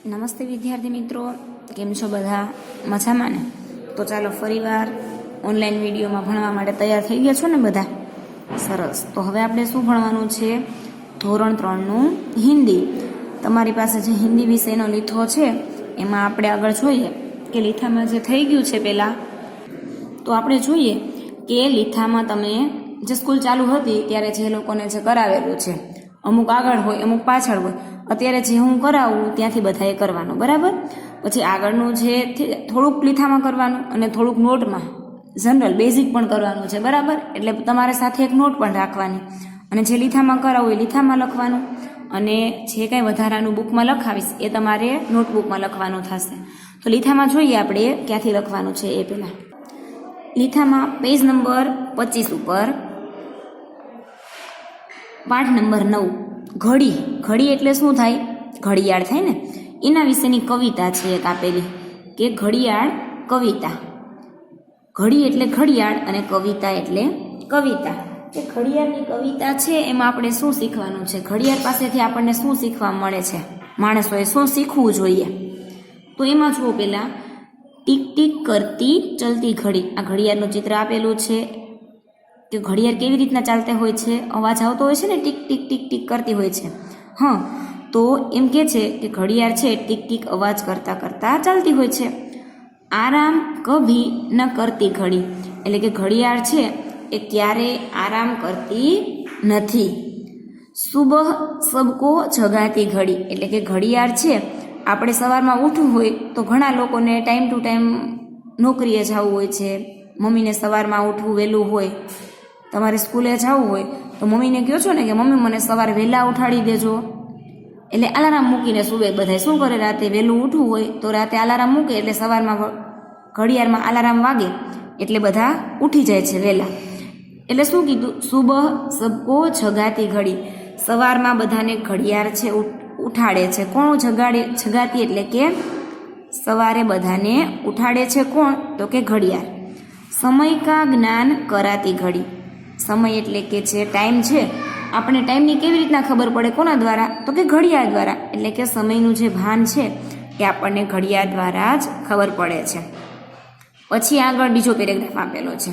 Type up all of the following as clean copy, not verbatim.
નમસ્તે વિદ્યાર્થી મિત્રો, કેમ છો બધા? મજામાં ને? તો ચાલો ફરીવાર ઓનલાઈન વિડીયોમાં ભણવા માટે તૈયાર થઈ ગયા છો ને બધા? સરસ. તો હવે આપણે શું ભણવાનું છે? ધોરણ 3નું હિન્દી. તમારી પાસે જે હિન્દી વિષયનો લીથો છે એમાં આપણે આગળ જોઈએ કે લીથામાં જે થઈ ગયું છે પહેલાં, તો આપણે જોઈએ કે લીથામાં તમે જે સ્કૂલ ચાલુ હતી ત્યારે જે લોકોને જે કરાવેલું છે, અમુક આગળ હોય અમુક પાછળ હોય. અત્યારે જે હું કરાવું ત્યાંથી બધાએ કરવાનું, બરાબર? પછી આગળનું જે થોડુંક લીથામાં કરવાનું અને થોડુંક નોટમાં જનરલ બેઝિક પણ કરવાનું છે, બરાબર? એટલે તમારે સાથે એક નોટ પણ રાખવાની અને જે લીથામાં કરાવું એ લીથામાં લખવાનું અને જે કાંઈ વધારાનું બુકમાં લખાવીશ એ તમારે નોટબુકમાં લખવાનું થશે. તો લીથામાં જોઈએ આપણે ક્યાંથી લખવાનું છે એ પહેલાં. લીથામાં પેજ નંબર 25 ઉપર પાઠ નંબર 9 ઘડી. ઘડી એટલે શું થાય? ઘડિયાળ થાય ને, એના વિશેની કવિતા છે એક આપેલી કે ઘડિયાળ કવિતા. ઘડી એટલે ઘડિયાળ અને કવિતા એટલે કવિતા. કે ઘડિયાળની કવિતા છે એમાં આપણે શું શીખવાનું છે? ઘડિયાળ પાસેથી આપણને શું શીખવા મળે છે? માણસોએ શું શીખવું જોઈએ? તો એમાં જુઓ પહેલાં ટીક ટીક કરતી ચલતી ઘડી. આ ઘડિયાળનું ચિત્ર આપેલું છે કે ઘડિયાળ કેવી રીતના ચાલતા હોય છે, અવાજ આવતો હોય છે ને, ટીક ટીક ટીક ટીક કરતી હોય છે. હા, તો એમ કે છે કે ઘડિયાળ છે ટીક ટીક અવાજ કરતાં કરતાં ચાલતી હોય છે. આરામ કભી ન કરતી ઘડી, એટલે કે ઘડિયાળ છે એ ક્યારેય આરામ કરતી નથી. સુબહ સબકો જગાતી ઘડી, એટલે કે ઘડિયાળ છે આપણે સવારમાં ઉઠવું હોય તો ઘણા લોકોને ટાઈમ ટુ ટાઈમ નોકરીએ જવું હોય છે. મમ્મીને સવારમાં ઉઠવું વહેલું હોય, તમારે સ્કૂલે જવું હોય તો મમ્મીને કહો છો ને કે મમ્મી મને સવારે વહેલા ઉઠાડી દેજો, એટલે અલાર્મ મૂકીને સુવે. બધા શું કરે? રાતે વહેલું ઉઠવું હોય તો રાતે અલાર્મ મૂકે એટલે સવારમાં ઘડિયાળમાં અલાર્મ વાગે એટલે બધા ઉઠી જાય છે વહેલા. એટલે શું કીધું? સુબહ સબકો જગાતી ઘડી. સવારમાં બધાને ઘડિયાળ છે ઉઠાડે છે. કોણ જગાતી? એટલે કે સવારે બધાને ઉઠાડે છે કોણ? તો કે ઘડિયાળ. સમય કા જ્ઞાન કરાતી ઘડી. સમય એટલે કે જે ટાઈમ છે, આપણે ટાઈમની કેવી રીતના ખબર પડે? કોના દ્વારા? તો કે ઘડિયાળ દ્વારા. એટલે કે સમયનું જે ભાન છે એ આપણને ઘડિયાળ દ્વારા જ ખબર પડે છે. પછી આગળ બીજો પેરેગ્રાફ આપેલો છે,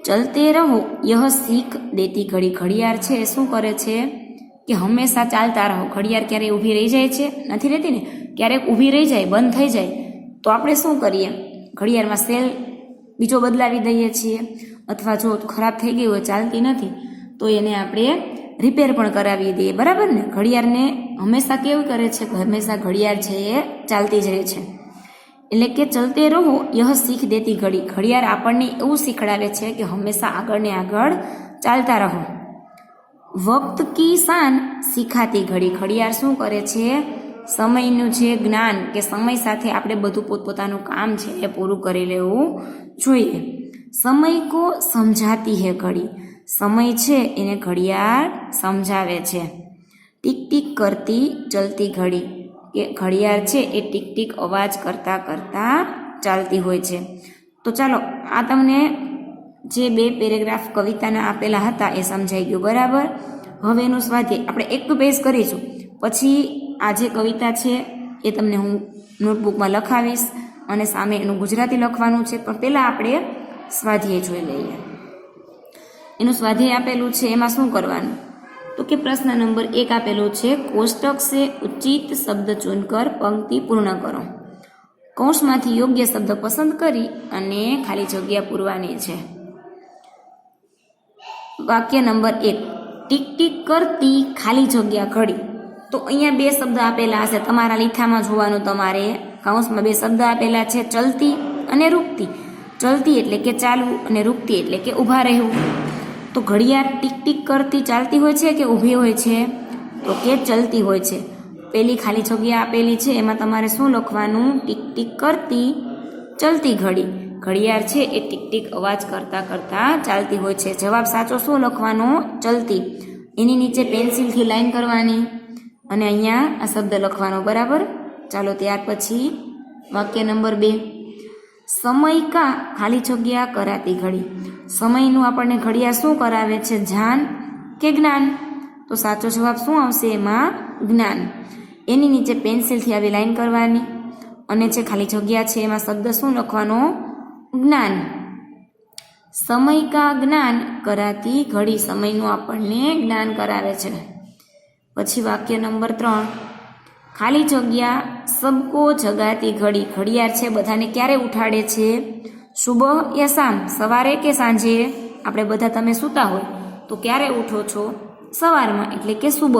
ચલતે રહો યહ શીખ દેતી ઘડી. ઘડિયાળ છે શું કરે છે કે હંમેશા ચાલતા રહો. ઘડિયાળ ક્યારેય ઊભી રહી જાય છે? નથી રહેતી ને. ક્યારેક ઊભી રહી જાય, બંધ થઈ જાય તો આપણે શું કરીએ? ઘડિયાળમાં સેલ બીજો બદલાવી દઈએ છીએ, અથવા જો ખરાબ થઈ ગઈ હોય, ચાલતી નથી, તો એને આપણે રિપેર પણ કરાવી દઈએ, બરાબર ને? ઘડિયાળને હંમેશા કેવું કરે છે? હંમેશા ઘડિયાળ છે એ ચાલતી જ રહે છે. એટલે કે ચલતે રહો યહ શીખ દેતી ઘડી. ઘડિયાળ આપણને એવું શીખડાવે છે કે હંમેશા આગળ ને આગળ ચાલતા રહો. વક્ત કી શાન શીખાતી ઘડી. ઘડિયાળ શું કરે છે? સમયનું જે જ્ઞાન કે સમય સાથે આપણે બધું પોતપોતાનું કામ છે એ પૂરું કરી લેવું જોઈએ. સમય કો સમજાતી હે ઘડી. સમય છે એને ઘડિયાળ સમજાવે છે. ટીક ટીક કરતી ચલતી ઘડી, કે ઘડિયાળ છે એ ટીક ટીક અવાજ કરતાં કરતાં ચાલતી હોય છે. તો ચાલો, આ તમને જે બે પેરેગ્રાફ કવિતાના આપેલા હતા એ સમજાઈ ગયું, બરાબર? હવે એનું સ્વાધ્યાય આપણે એક પેજ કરીશું, પછી આ જે કવિતા છે એ તમને હું નોટબુકમાં લખાવીશ અને સામે એનું ગુજરાતી લખવાનું છે. પણ પહેલાં આપણે સ્વાધ્યાય જોઈ લઈએ. એનું સ્વાધ્યાય આપેલું છે, એમાં શું કરવાનું? તો કે પ્રશ્ન નંબર 1 આપેલો છે, કોષ્ટક સે ઉચિત શબ્દ ચુનકર પંક્તિ પૂર્ણ કરો. કૌંસમાંથી યોગ્ય શબ્દ પસંદ કરી અને ખાલી જગ્યા પૂરવાની છે. વાક્ય નંબર 1, ટીક ટીક કરતી ખાલી જગ્યા ઘડી. તો અહીંયા બે શબ્દ આપેલા હશે, તમારા લીથામાં જોવાનું. તમારે કૌંસમાં બે શબ્દ આપેલા છે, ચલતી અને રૂકતી. ચલતી એટલે કે ચાલવું અને રૂકતી એટલે કે ઊભા રહેવું. તો ઘડિયાળ ટીક ટીક કરતી ચાલતી હોય છે કે ઊભી હોય છે? તો કે ચલતી હોય છે. પેલી ખાલી જગ્યા આપેલી છે એમાં તમારે શું લખવાનું? ટીક ટીક કરતી ચલતી ઘડી. ઘડિયાળ છે એ ટીક ટીક અવાજ કરતાં કરતાં ચાલતી હોય છે. જવાબ સાચો શું લખવાનો? ચલતી. એની નીચે પેન્સિલથી લાઈન કરવાની અને અહીંયા આ શબ્દ લખવાનો, બરાબર? ચાલો, ત્યાર પછી વાક્ય નંબર 2, સમય કા ખાલી જગ્યા કરાતી ઘડી. સમયનું આપણને ઘડિયાળ શું કરાવે છે? જાન કે જ્ઞાન? તો સાચો જવાબ શું આવશે એમાં? જ્ઞાન. એની નીચે પેન્સિલથી આવી લાઈન કરવાની અને જે ખાલી જગ્યા છે એમાં શબ્દ શું લખવાનો? જ્ઞાન. સમય કા જ્ઞાન કરાતી ઘડી, સમયનું આપણને જ્ઞાન કરાવે છે. પછી વાક્ય નંબર 3, ખાલી જગ્યા સબકો જગાતી ઘડી, ઘડિયાળ છે બધાને ક્યારે ઉઠાડે છે? સુબહ યા શામ, સવારે કે સાંજે? આપણે બધા તમે સૂતા હોય તો ક્યારે ઉઠો છો? સવારમાં, એટલે કે સુબહ.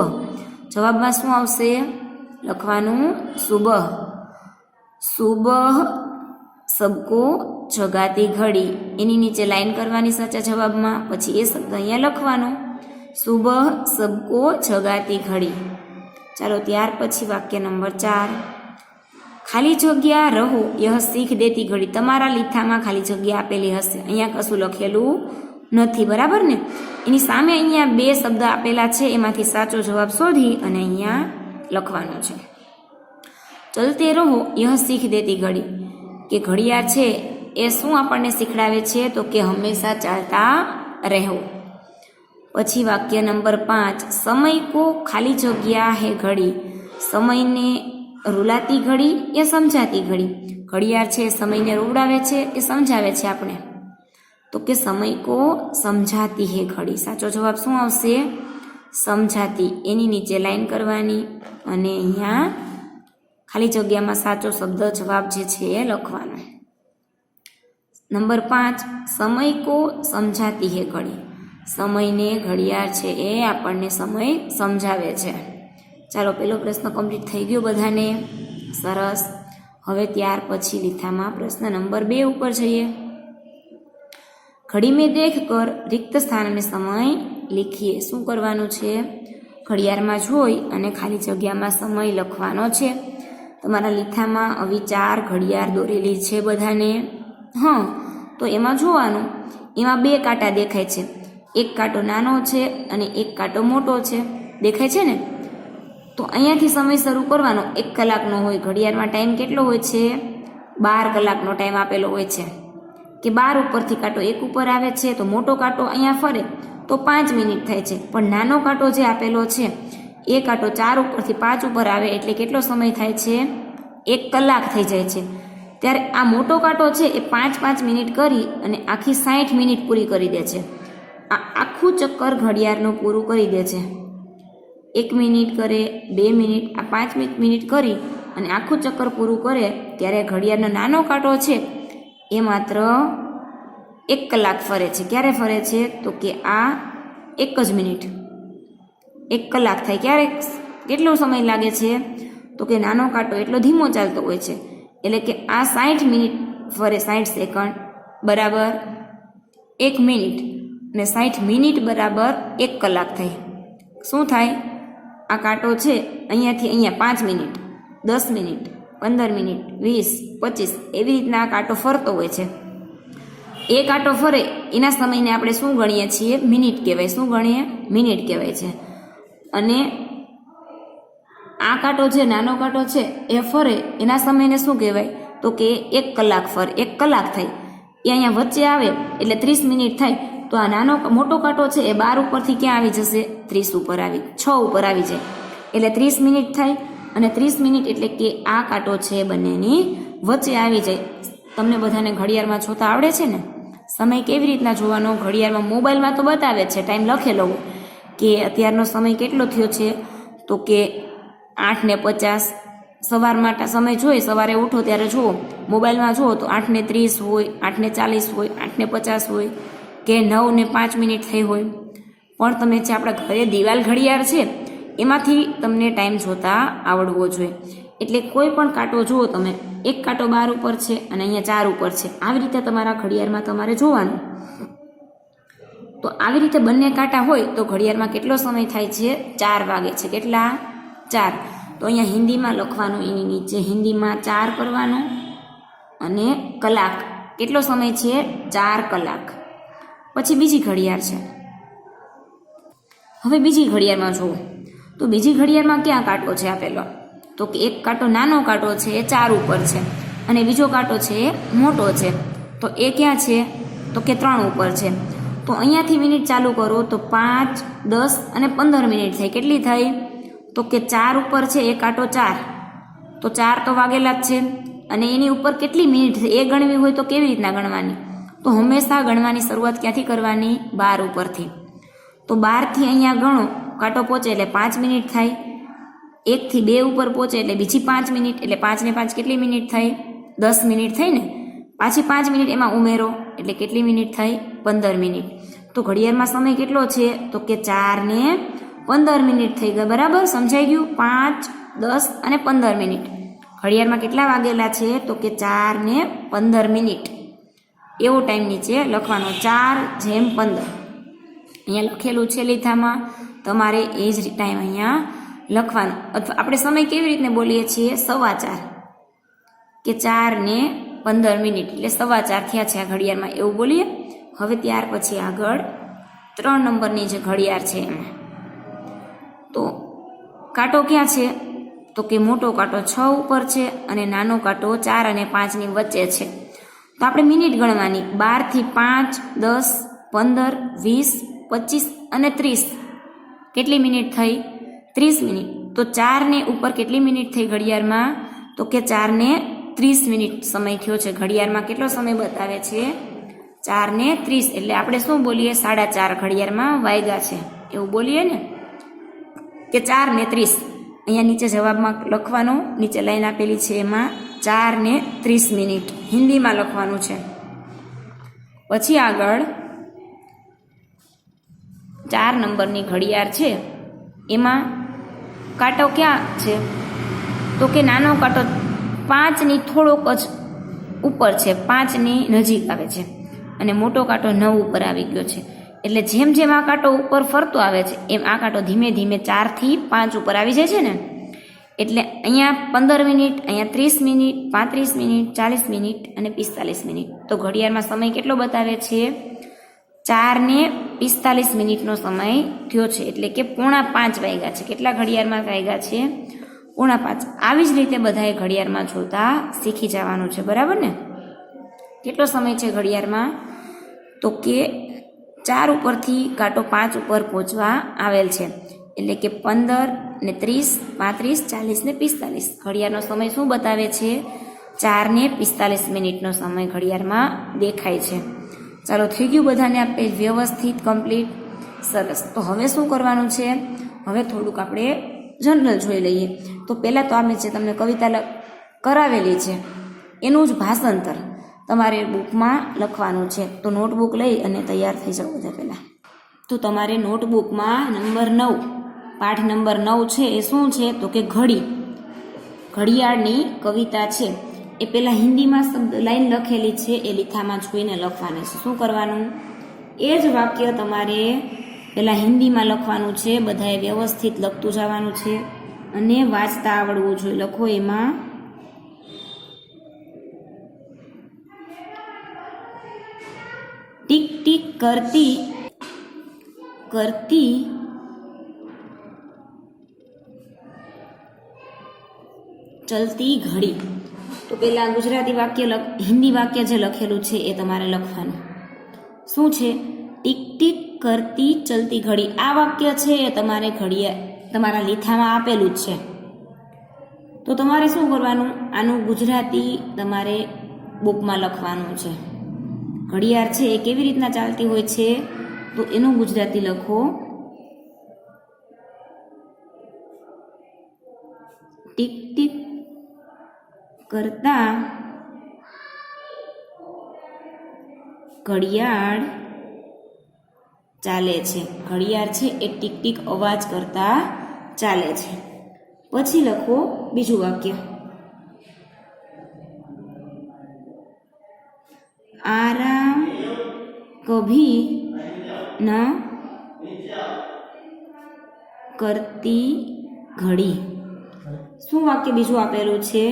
જવાબમાં શું આવશે? લખવાનું સુબહ. સુબહ સબકો જગાતી ઘડી, એની નીચે લાઈન કરવાની સાચા જવાબમાં, પછી એ શબ્દ અહીંયા લખવાનો, સુબહ સબકો જગાતી ઘડી. ચાલો ત્યાર પછી વાક્ય નંબર 4, ખાલી જગ્યા રહો યહ શીખ દેતી ઘડી. તમારા લીથામાં ખાલી જગ્યા આપેલી હશે, અહીંયા કશું લખેલું નથી, બરાબર ને? એની સામે અહીંયા 2 શબ્દ આપેલા છે, એમાંથી સાચો જવાબ શોધી અને અહીંયા લખવાનો છે. ચલતે રહો યહ શીખ દેતી ઘડી, કે ઘડિયાળ છે એ શું આપણને શીખડાવે છે? તો કે હંમેશા ચાલતા રહેવું. પછી વાક્ય નંબર 5, સમય કો ખાલી જગ્યા હે ઘડી, સમયને રૂલાતી ઘડી એ સમજાતી ઘડી. ઘડિયાળ છે સમયને રૂવડાવે છે એ સમજાવે છે આપણે, તો કે સમય કો સમજાતી હે ઘડી. સાચો જવાબ શું આવશે? સમજાતી. એની નીચે લાઈન કરવાની અને અહીંયા ખાલી જગ્યામાં સાચો શબ્દ જવાબ જે છે એ લખવાનો. નંબર 5, સમય કો સમજાતી હે ઘડી, સમયને ઘડિયાળ છે એ આપણને સમય સમજાવે છે. ચાલો પેલો પ્રશ્ન કમ્પ્લીટ થઈ ગયો બધાને? સરસ. હવે ત્યાર પછી લીથામાં પ્રશ્ન નંબર 2 ઉપર જઈએ. ઘડી મેં દેખ કર રિક્ત સ્થાન મેં સમય લીખીએ. શું કરવાનું છે? ઘડિયાળમાં જોઈ અને ખાલી જગ્યામાં સમય લખવાનો છે. તમારા લીથામાં આવી 4 ઘડિયાળ દોરેલી છે બધાને. તો એમાં જોવાનું, એમાં 2 કાંટા દેખાય છે, એક કાંટો નાનો છે અને એક કાંટો મોટો છે, દેખાય છે ને? તો અહીંયાથી સમય શરૂ કરવાનો. 1 કલાકનો હોય, ઘડિયાળમાં ટાઈમ કેટલો હોય છે? 12 કલાકનો ટાઈમ આપેલો હોય છે. કે 12 ઉપરથી કાંટો 1 ઉપર આવે છે, તો મોટો કાંટો અહીંયા ફરે તો 5 મિનિટ થાય છે, પણ નાનો કાંટો જે આપેલો છે એ કાંટો 4 ઉપરથી 5 ઉપર આવે એટલે કેટલો સમય થાય છે? 1 કલાક થઈ જાય છે. ત્યારે આ મોટો કાંટો છે એ 5-5 મિનિટ કરી અને આખી 60 મિનિટ પૂરી કરી દે છે. આ આખું ચક્કર ઘડિયાળનું પૂરું કરી દે છે. 1 મિનિટ કરે, 2 મિનિટ, આ 5 મિનિટ કરી અને આખું ચક્કર પૂરું કરે ત્યારે ઘડિયાળનો નાનો કાંટો છે એ માત્ર 1 કલાક ફરે છે. ક્યારે ફરે છે? તો કે આ 1 જ મિનિટ, 1 કલાક થાય. ક્યારે કેટલો સમય લાગે છે? તો કે નાનો કાંટો એટલો ધીમો ચાલતો હોય છે, એટલે કે આ 60 મિનિટ ફરે, 60 સેકન્ડ બરાબર 1 મિનિટ, અને 60 મિનિટ બરાબર 1 કલાક થાય. શું થાય? આ કાંટો છે અહીંયાથી અહીંયા 5 મિનિટ, 10 મિનિટ, 15 મિનિટ, 20, 25 એવી રીતના આ કાંટો ફરતો હોય છે. એ કાંટો ફરે એના સમયને આપણે શું ગણીએ છીએ? મિનિટ કહેવાય. શું ગણીએ? મિનિટ કહેવાય છે. અને આ કાંટો છે, નાનો કાંટો છે એ ફરે એના સમયને શું કહેવાય? તો કે 1 કલાક ફરે, 1 કલાક થાય. એ અહીંયા વચ્ચે આવે એટલે 30 મિનિટ થાય. તો આ મોટો કાંટો છે એ 12 ઉપરથી ક્યાં આવી જશે? 30 ઉપર 6 ઉપર આવી જાય એટલે 30 મિનિટ થાય. અને 30 મિનિટ એટલે કે આ કાંટો છે બંનેની વચ્ચે આવી જાય. તમને બધાને ઘડિયાળમાં જોતા આવડે છે ને? સમય કેવી રીતના જોવાનો? ઘડિયાળમાં મોબાઈલમાં તો બતાવે છે, ટાઈમ લખેલો હોય કે અત્યારનો સમય કેટલો થયો છે, તો કે 8:50. સવારમાં સમય જોઈ, સવારે ઉઠો ત્યારે જુઓ, મોબાઈલમાં જુઓ તો 8:30 હોય, 8:40 હોય, 8:50 હોય કે 9:05 થઈ હોય. પણ તમે જે આપણા ઘરે દિવાલ ઘડિયાળ છે એમાંથી તમને ટાઈમ જોતા આવડવો જોઈએ. એટલે કોઈ પણ કાંટો જુઓ તમે, એક કાંટો 12 ઉપર છે અને અહીંયા 4 ઉપર છે, આવી રીતે તમારા ઘડિયાળમાં તમારે જોવાનું. તો આવી રીતે બંને કાંટા હોય તો ઘડિયાળમાં કેટલો સમય થાય છે? 4 વાગે છે. કેટલા? 4. તો અહીંયા હિન્દીમાં લખવાનું, એની નીચે હિન્દીમાં 4 કરવાનું અને કલાક કેટલો સમય છે? 4 કલાક. પછી બીજી ઘડિયાળ છે. હવે બીજી ઘડિયાળમાં જુઓ તો બીજી ઘડિયાળમાં ક્યાં કાંટો છે આપેલો? તો કે એક કાંટો નાનો કાંટો છે એ 4 ઉપર છે અને બીજો કાંટો છે એ મોટો છે. તો એ ક્યાં છે? તો કે 3 ઉપર છે. તો અહીંયાથી મિનિટ ચાલુ કરો તો 5, 10 અને 15 મિનિટ થાય. કેટલી થાય? તો કે 4 ઉપર છે એ કાંટો 4, તો 4 તો વાગેલા જ છે. અને એની ઉપર કેટલી મિનિટ છે એ ગણવી હોય તો કેવી રીતના ગણવાની? તો હંમેશા ગણવાની શરૂઆત ક્યાંથી કરવાની? 12 ઉપરથી. તો 12 થી અહીંયા ગણો, કાંટો પહોંચે એટલે 5 મિનિટ થાય. 1 થી 2 ઉપર પહોંચે એટલે બીજી 5 મિનિટ, એટલે 5 ને 5 કેટલી મિનિટ થઈ? 10 મિનિટ થઈ ને. પાછી 5 મિનિટ એમાં ઉમેરો એટલે કેટલી મિનિટ થઈ? 15 મિનિટ. તો ઘડિયાળમાં સમય કેટલો છે? તો કે 4 ને 15 મિનિટ થઈ ગઈ. બરાબર, સમજાઈ ગયું? 5, 10 અને 15 મિનિટ. ઘડિયાળમાં કેટલા વાગેલા છે? તો કે 4 ને 15 મિનિટ. એવો ટાઈમ નીચે લખવાનો, 4:15. અહીંયા લખેલું છે લીધામાં, તમારે એ જ ટાઈમ અહીંયા લખવાનો. અથવા આપણે સમય કેવી રીતને બોલીએ છીએ? 4:15, કે 4 ને 15 મિનિટ એટલે 4:15 થયા છે આ ઘડિયાળમાં, એવું બોલીએ. હવે ત્યાર પછી આગળ 3 નંબરની જે ઘડિયાળ છે એમાં તો કાંટો ક્યાં છે? તો કે મોટો કાંટો 6 ઉપર છે અને નાનો કાંટો 4 અને 5 ની વચ્ચે છે. તો આપણે મિનિટ ગણવાની, 12 થી 5, 10, 15, 20, 25 અને 30. કેટલી મિનિટ થઈ? 30 મિનિટ. તો 4 ને ઉપર કેટલી મિનિટ થઈ ઘડિયાળમાં? તો કે 4 ને 30 મિનિટ સમય થયો છે. ઘડિયાળમાં કેટલો સમય બતાવે છે? 4 ને 30. એટલે આપણે શું બોલીએ? 4:30 ઘડિયાળમાં વાગ્યા છે, એવું બોલીએ ને, કે 4 ને 30. અહીંયા નીચે જવાબમાં લખવાનો, નીચે લાઈન આપેલી છે એમાં 4 ને 30 મિનિટ હિન્દીમાં લખવાનું છે. પછી આગળ 4 નંબરની ઘડિયાળ છે એમાં કાંટો ક્યાં છે? તો કે નાનો કાંટો 5 ની થોડોક જ ઉપર છે, 5 ની નજીક આવે છે અને મોટો કાંટો 9 ઉપર આવી ગયો છે. એટલે જેમ જેમ આ કાંટો ઉપર ફરતો આવે છે એમ આ કાંટો ધીમે ધીમે 4 થી 5 ઉપર આવી જાય છે ને. એટલે અહીંયા 15 મિનિટ, અહીંયા 30 મિનિટ, 35 મિનિટ, 40 મિનિટ અને 45 મિનિટ. તો ઘડિયાળમાં સમય કેટલો બતાવે છે? 4 ને 45 મિનિટનો સમય થયો છે. એટલે કે 4:45 વાગ્યા છે. કેટલા ઘડિયાળમાં વાગ્યા છે? 4:45. આવી જ રીતે બધાએ ઘડિયાળમાં જોતા શીખી જવાનું છે, બરાબર ને? કેટલો સમય છે ઘડિયાળમાં? તો કે 4 ઉપરથી કાંટો 5 ઉપર પહોંચવા આવેલ છે. એટલે કે 15 ને 30, 35, 40 ને 45. ઘડિયાળનો સમય શું બતાવે છે? 4 ને 45 મિનિટનો સમય ઘડિયાળમાં દેખાય છે. ચાલો, થઈ ગયું બધાને આપણે વ્યવસ્થિત કમ્પ્લીટ? સરસ. તો હવે શું કરવાનું છે? હવે થોડુંક આપણે જનરલ જોઈ લઈએ. તો પહેલાં તો અમે જે તમને કવિતા કરાવેલી છે એનું જ ભાષાંતર તમારે બુકમાં લખવાનું છે. તો નોટબુક લઈ અને તૈયાર થઈ જાઓ બધા પહેલાં. તો તમારે નોટબુકમાં નંબર 9, પાઠ નંબર 9 છે એ શું છે? તો કે ઘડી, ઘડિયાળની કવિતા છે. એ પહેલાં હિન્દીમાં શબ્દ લાઈન લખેલી છે એ લીખામાં જોઈને લખવાની છે. શું કરવાનું? એ જ વાક્ય તમારે પહેલાં હિન્દીમાં લખવાનું છે. બધાએ વ્યવસ્થિત લખતું જવાનું છે અને વાંચતા આવડવું જોઈએ. લખો એમાં टिक टिक करती करती चलती घड़ी. तो पहला गुजराती वाक्य हिंदी वाक्य जे लखेलू छे ए तमारे लखवानुं. शुं छे? टिक टिक करती चलती घड़ी. आ वाक्य छे ए तमारे घड़िया तमारा લીથામાં આપેલું જ છે. તો તમારે શું કરવાનું? આનું ગુજરાતી તમારે બુકમાં લખવાનું છે. ઘડિયાળ છે એ કેવી રીતના ચાલતી હોય છે? તો એનું ગુજરાતી લખો ટીક ટીક કરતા ઘડિયાળ ચાલે છે. ઘડિયાળ છે એ ટીક ટીક અવાજ કરતા ચાલે છે. પછી લખો બીજું વાક્ય, आराम कभी न करती घड़ी. શું વાક્ય બીજું આપેલું છે?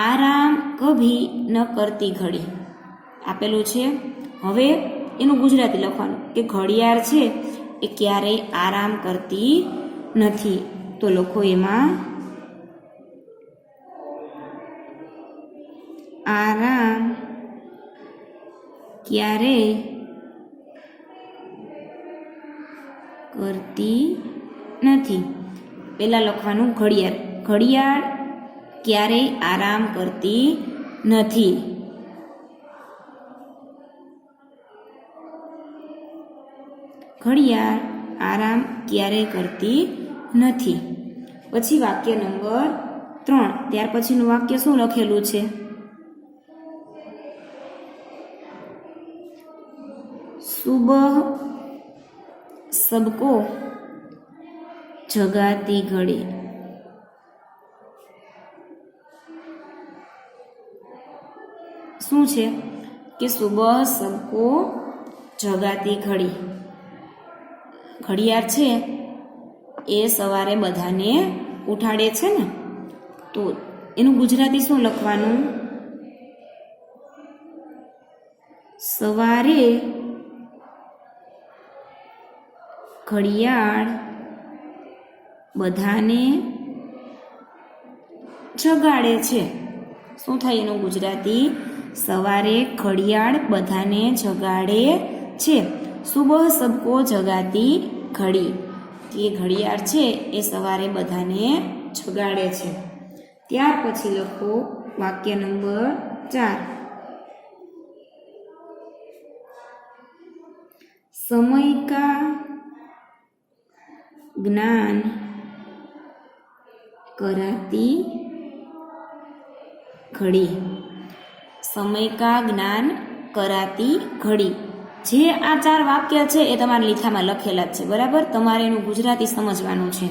આરામ કભી ન કરતી ઘડી આપેલું છે. હવે એનું ગુજરાતી લખવાનું કે ઘડિયાળ છે એ ક્યારેય આરામ કરતી નથી. તો લખો એમાં આરામ ક્યારેય કરતી નથી. પહેલાં લખવાનું ઘડિયાળ. ઘડિયાળ ક્યારેય આરામ કરતી નથી. ઘડિયાળ આરામ ક્યારેય કરતી નથી. પછી વાક્ય નંબર 3. ત્યાર પછીનું વાક્ય શું લખેલું છે? સુબહ સબકો જગાતી ઘડી. શું છે કે સુબહ સબકો જગાતી ઘડી. ઘડિયાળ છે એ સવારે બધાને ઉઠાડે છે ને, તો એનું ગુજરાતી શું લખવાનું? સવારે ઘડિયાળ બધાને જગાડે છે. શું થાય એનું ગુજરાતી? સવારે ઘડિયાળ બધાને જગાડે છે. સુબહ સબકો જગાતી ઘડી. કે ઘડિયાળ છે એ સવારે બધાને જગાડે છે. ત્યાર પછી લખો વાક્ય નંબર 4. समय का ज्ञान कराती घड़ी. समय का ज्ञान कराती घड़ी. જે આ 4 વાક્ય છે એ તમારા લીખામાં લખેલા જ છે, બરાબર? તમારે એનું ગુજરાતી સમજવાનું છે.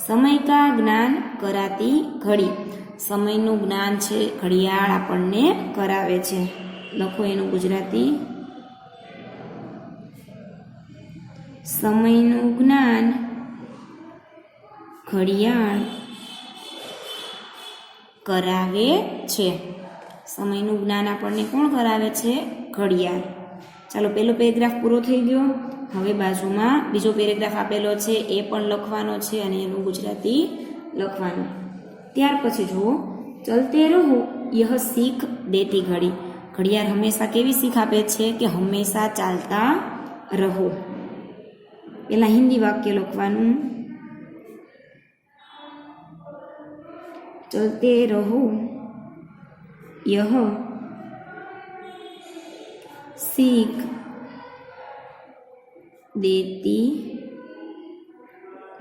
સમય કા જ્ઞાન કરાતી ઘડી. સમયનું જ્ઞાન છે ઘડિયાળ આપણને કરાવે છે. લખો એનું ગુજરાતી. સમયનું જ્ઞાન ઘડિયાળ કરાવે છે. સમયનું જ્ઞાન આપણને કોણ કરાવે છે? ઘડિયાળ. ચાલો, પહેલો પેરેગ્રાફ પૂરો થઈ ગયો. હવે બાજુમાં બીજો પેરેગ્રાફ આપેલો છે, એ પણ લખવાનો છે અને એનું ગુજરાતી લખવાનું. ત્યાર પછી જુઓ, ચલતે રહો યહ શીખ દેતી ઘડી. ઘડિયાળ હંમેશા કેવી શીખ આપે છે? કે હંમેશા ચાલતા રહો. પહેલા હિન્દી વાક્ય લખવાનું. ચલતે રહો યહ सीख देती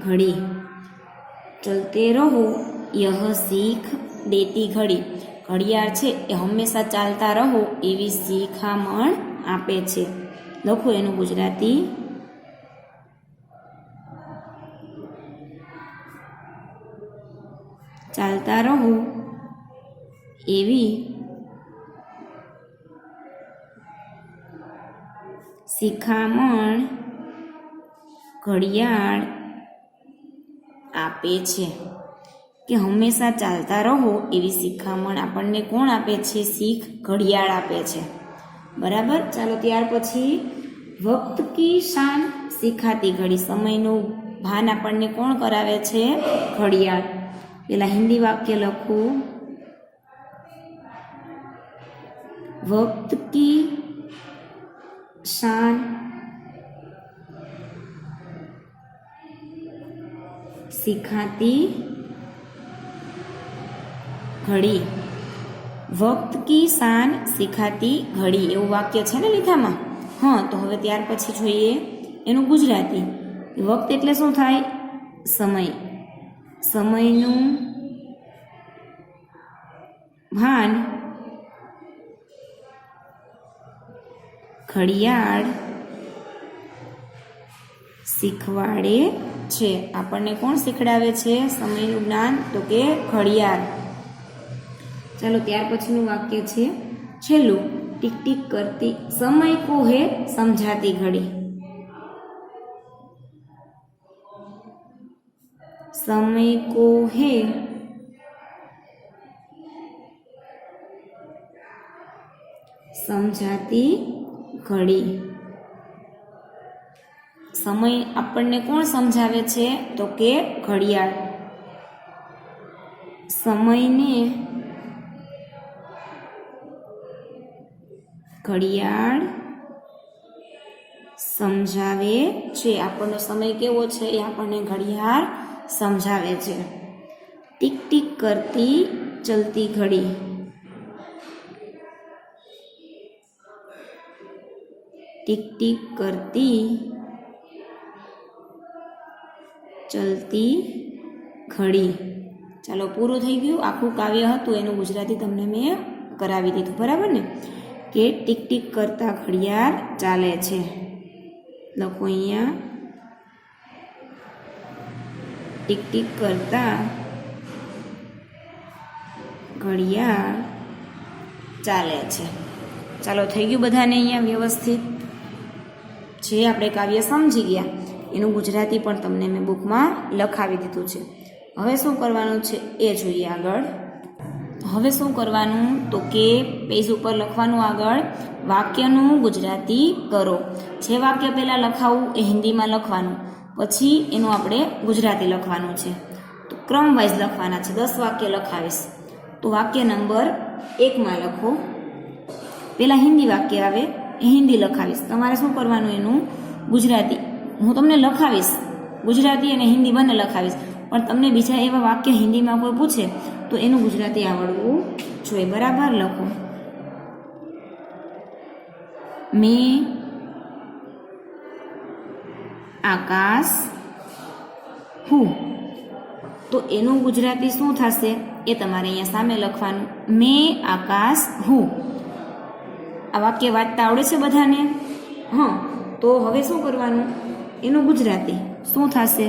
घड़ी. चलते रहो यह सीख देती घड़ी. ઘડિયાળ છે એ હંમેશા ચાલતા રહો એવી શિખામણ આપે છે. લખો એનું ગુજરાતી. ચાલતા રહો એવી શિખામણ ઘડિયાળ આપે છે. કે હંમેશા ચાલતા રહો એવી શિખામણ આપણને કોણ આપે છે? શીખ ઘડિયાળ આપે છે, બરાબર? ચાલો, ત્યાર પછી વક્ત કી શાન શીખાતી ઘડી. સમયનું ભાન આપણને કોણ કરાવે છે? ઘડિયાળ. પેલા હિન્દી વાક્ય લખો. વક્ત કી शान सिखाती घड़ी. वक्त की शान सिखाती घड़ी એવું વાક્ય છે ને લીધામાં? હા, તો હવે ત્યાર પછી જોઈએ એનું ગુજરાતી. વક્ત એટલે શું થાય? સમય. સમયનું ભાન ઘડિયાળ શીખવાડે છે. આપણને કોણ શીખડાવે છે સમયનું જ્ઞાન? તો કે ઘડિયાળ. ચાલો, ત્યાર પછીનું વાક્ય છે છેલ્લું. ટીક ટીક કરતી સમય કો હે સમજાતી ઘડી. समय को है समझाती घड़ी. સમય આપણને કોણ સમજાવે છે? તો કે ઘડિયાળ. સમયને ઘડિયાળ સમજાવે છે. આપણનો સમય કેવો છે એ આપણને ઘડિયાળ સમજાવે છે. ટીક ટીક કરતી ચલતી ઘડી. ટીક ટીક કરતી ચલતી ઘડી. ચાલો પૂરું થઈ ગયું. આખું કાવ્ય હતું એનું ગુજરાતી તમને મેં કરાવી દીધું, બરાબર ને? કે ટીક ટીક કરતા ઘડિયાળ ચાલે છે. લખો અહીંયા ટીક ટીક કરતા ઘડિયાળ ચાલે છે. ચાલો થઈ ગયું બધાને અહીંયા વ્યવસ્થિત. જે આપણે કાવ્ય સમજી ગયા એનું ગુજરાતી પણ તમને મેં બુકમાં લખાવી દીધું છે. હવે શું કરવાનું છે એ જોઈએ આગળ. હવે શું કરવાનું તો કે પેજ ઉપર લખવાનું આગળ વાક્યનું ગુજરાતી કરો. જે વાક્ય પહેલાં લખાવું એ હિન્દીમાં લખવાનું, પછી એનું આપણે ગુજરાતી લખવાનું છે. તો ક્રમ વાઇઝ લખવાના છે. 10 વાક્ય લખાવીશ તો વાક્ય નંબર 1માં લખો. પહેલાં હિન્દી વાક્ય આવે એ હિન્દી લખાવીશ. તમારે શું કરવાનું એનું ગુજરાતી. હું તમને લખાવીશ ગુજરાતી અને હિન્દી બંને લખાવીશ, પણ તમને બીજા એવા વાક્ય હિન્દીમાં કોઈ પૂછે તો એનું ગુજરાતી આવડવું જોઈએ. બરાબર લખો. મેં આકાશ હું. તો એનું ગુજરાતી શું થશે એ તમારે અહીંયા સામે લખવાનું. મેં આકાશ હું. આ વાક્ય વાંચતા આવડે છે બધાને? હા. તો હવે શું કરવાનું? એનું ગુજરાતી શું થશે?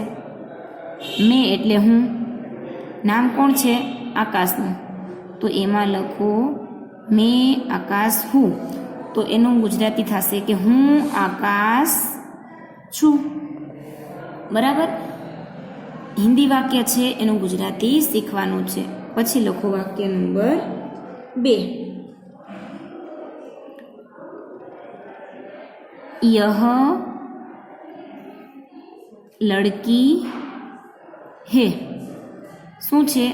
મેં એટલે હું. નામ કોણ છે? આકાશનું. તો એમાં લખો મેં આકાશ હું. તો એનું ગુજરાતી થશે કે હું આકાશ છું. બરાબર? હિન્દી વાક્ય છે એનું ગુજરાતી શીખવાનું છે. પછી લખો વાક્ય નંબર 2. यह लड़की है. શું છે?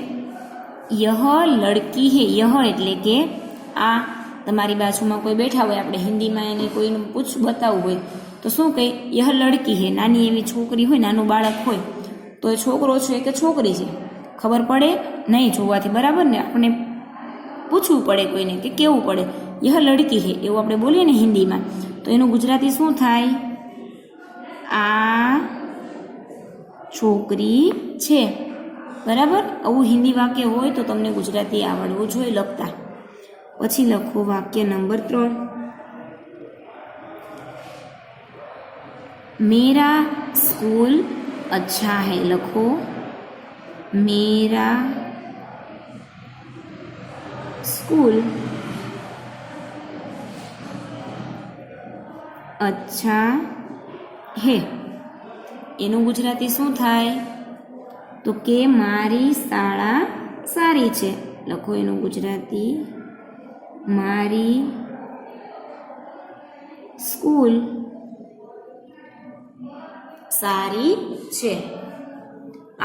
યહ લડકી હે. યહ એટલે કે આ. તમારી બાજુમાં કોઈ બેઠા હોય, આપણે હિન્દીમાં એને કોઈનું બતાવવું હોય તો શું કહે? યહ લડકી હે. નાની એવી છોકરી હોય, નાનું બાળક હોય તો એ છોકરો છે કે છોકરી છે ખબર પડે નહીં જોવાથી, બરાબર ને? આપણે પૂછવું પડે કોઈને કે કેવું પડે. યહ લડકી હે એવું આપણે બોલીએ ને હિન્દીમાં, તો એનું ગુજરાતી શું થાય? આ છોકરી છે. બરાબર? આવું હિન્દી વાક્ય હોય તો તમને ગુજરાતી આવડવું જોઈએ લખતા. પછી લખો વાક્ય નંબર 3. मेरा स्कूल अच्छा है. લખો मेरा स्कूल अच्छा है. એનું ગુજરાતી શું થાય? તો કે મારી શાળા સારી છે. લખો એનું ગુજરાતી મારી સ્કૂલ સારી છે.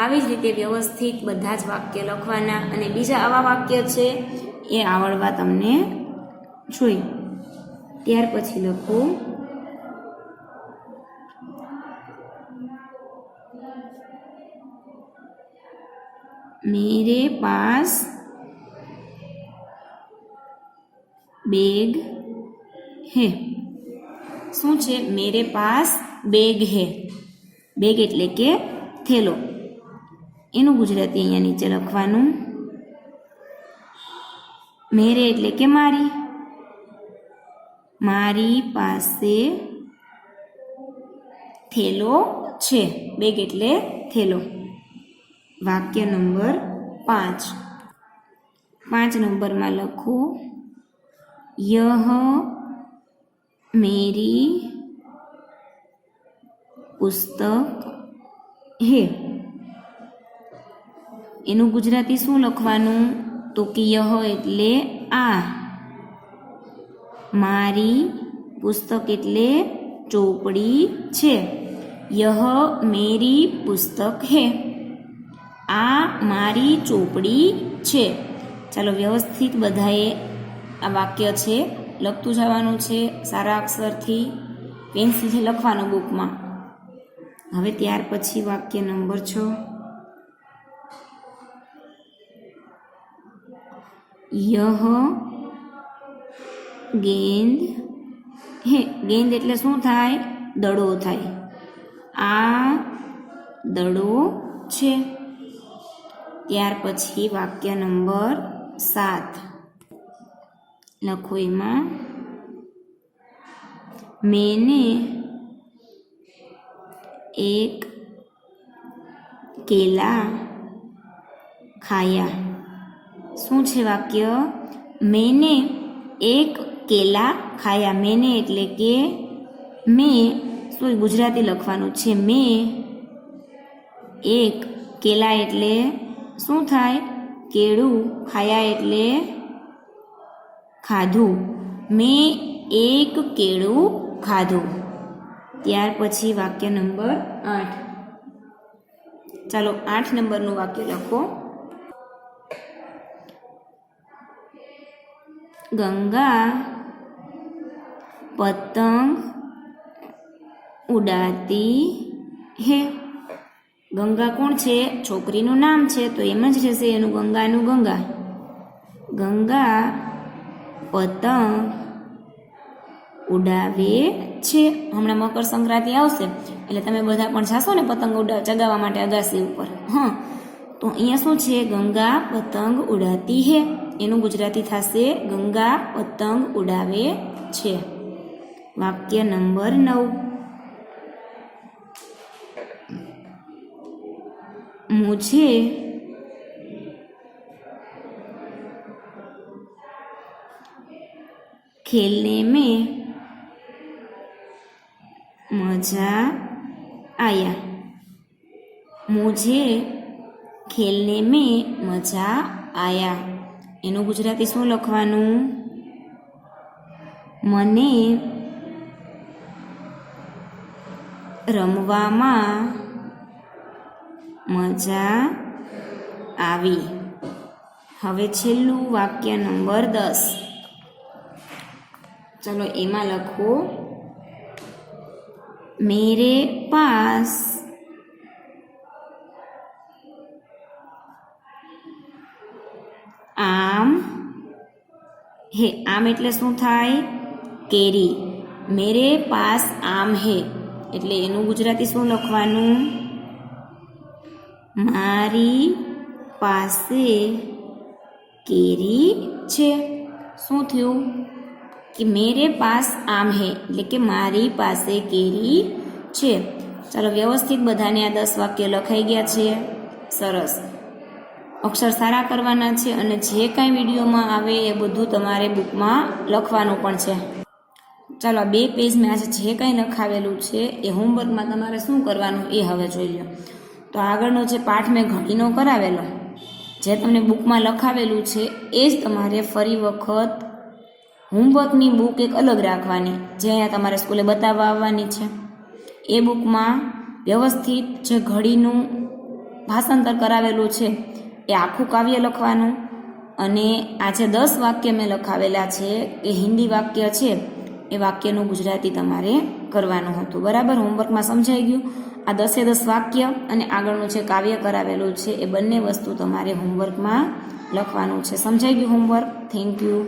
આવી જ રીતે વ્યવસ્થિત બધા જ વાક્ય લખવાના અને બીજા આવા વાક્ય છે એ આવડવા તમને જોઈએ. ત્યાર પછી લખો मेरे पास बैग है. શું છે? મેરે પાસ બેગ હે. બેગ એટલે કે થેલો. એનું ગુજરાતી અહીંયા નીચે લખવાનું. મેરે એટલે કે મારી. મારી પાસે થેલો છે. બેગ એટલે થેલો. વાક્ય નંબર 5. 5 નંબરમાં લખો यह मेरी पुस्तक है. એનું ગુજરાતી શું લખવાનું? તો કે યહ એટલે આ. મારી પુસ્તક એટલે ચોપડી છે. યહ મેરી પુસ્તક હે. આ મારી ચોપડી છે. ચાલો વ્યવસ્થિત બધાએ આ વાક્ય છે લખતું જવાનું છે સારા અક્ષરથી, પેન્સિલથી લખવાનું બુકમાં. હવે ત્યાર પછી વાક્ય નંબર 6. યહ ગેંદ હે. ગેંદ એટલે શું થાય? દડો થાય. આ દડો છે. ત્યાર પછી વાક્ય નંબર 7 લખો. એમાં મેને એક કેલા ખાયા. શું છે વાક્ય? મેને એક કેલા ખાયા. મેને એટલે કે મેં, શું ગુજરાતી લખવાનું છે, મેં એક કેલા એટલે શું થાય? કેળું. ખાયા એટલે ખાધું. મેં એક કેળું ખાધું. ત્યાર પછી વાક્ય નંબર 8. ચાલો 8 નંબરનું વાક્ય લખો. ગંગા પતંગ ઉડાતી હે. ગંગા કોણ છે? છોકરીનું નામ છે, તો એમ જ રહેશે એનું ગંગાનું ગંગા. ગંગા પતંગ ઉડાવે છે. હમણાં મકર સંક્રાંતિ આવશે એટલે તમે બધા પણ જાશો ને પતંગ ચગાવવા માટે અગાસી ઉપર. હા, તો અહીંયા શું છે? ગંગા પતંગ ઉડાતી હે. એનું ગુજરાતી થશે ગંગા પતંગ ઉડાવે છે. વાક્ય નંબર 9. मुझे खेलने में मजा आया. मुझे खेलने में मजा आया. એનું ગુજરાતી શું લખવાનું? મને રમવામાં મજા આવી. હવે છેલ્લું વાક્ય નંબર 10. ચલો એમાં લખો. મેરે પાસ આમ હે. આમ એટલે શું થાય? કેરી. મેરે પાસ આમ હે એટલે એનું ગુજરાતી શું લખવાનું? મારી પાસે કેરી છે. શું થયું? કે મેરે પાસ આમ હે એટલે કે મારી પાસે કેરી છે. ચાલો વ્યવસ્થિત બધાને આ 10 વાક્ય લખાઈ ગયા છે. સરસ. અક્ષર સારા કરવાના છે અને જે કાંઈ વિડીયોમાં આવે એ બધું તમારે બુકમાં લખવાનું પણ છે. ચાલો આ 2 પેજ મેં આજે જે કાંઈ લખાવેલું છે એ હોમવર્કમાં તમારે શું કરવાનું એ હવે જોઈ લો. તો આગળનો જે પાઠ મેં ઘડીનો કરાવેલો, જે તમને બુકમાં લખાવેલું છે એ જ તમારે ફરી વખત હોમવર્કની બુક એક અલગ રાખવાની, જે અહીંયા તમારે સ્કૂલે બતાવવા આવવાની છે. એ બુકમાં વ્યવસ્થિત જે ઘડીનું ભાષાંતર કરાવેલું છે એ આખું કાવ્ય લખવાનું. અને આ જે 10 વાક્ય મેં લખાવેલા છે એ હિન્દી વાક્ય છે, એ વાક્યનું ગુજરાતી તમારે કરવાનું હતું. બરાબર? હોમવર્કમાં સમજાઈ ગયું? આ 10 વાક્ય અને આગળનું જે કાવ્ય કરાવેલું છે એ બંને વસ્તુ તમારે હોમવર્કમાં લખવાનું છે. સમજાઈ ગયું હોમવર્ક? Thank you.